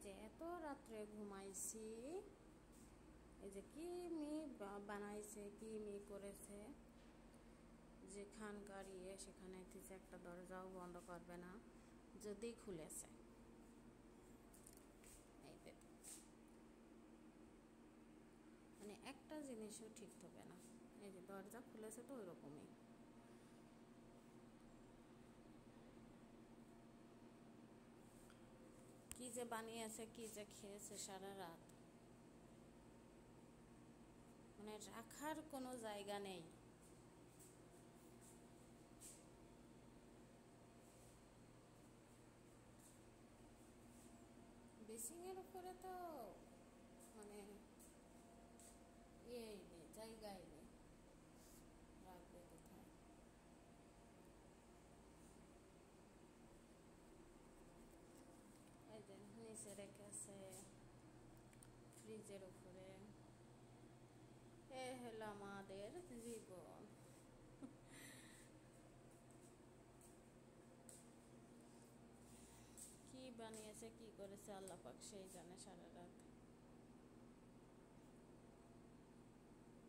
যে এত রাত্রে ঘুমাইছি, এই যে কি মি বানাইছে, কি মি করেছে, যে খানকার সেখানে থেকে একটা দরজাও বন্ধ করবে না, যদি খুলেছে। এই মানে একটা জিনিসও ঠিক হবে না। এই যে দরজা খুলেছে তো ওইরকমই। কি যে বানিয়েছে, কি যে খেয়েছে সারা রাত, মানে রাখার কোনো জায়গা নেই। বেসিংয়ের উপরে তো মানে ইয়েই নেই, জায়গাই নেই, রাখবে কোথায়। এই যে নিচে রেখেছে ফ্রিজের উপরে। এ হলো আমাদের জীবন। কি বানিয়েছে, কি করেছে আল্লাহ পাক সেই জানে সারা রাত।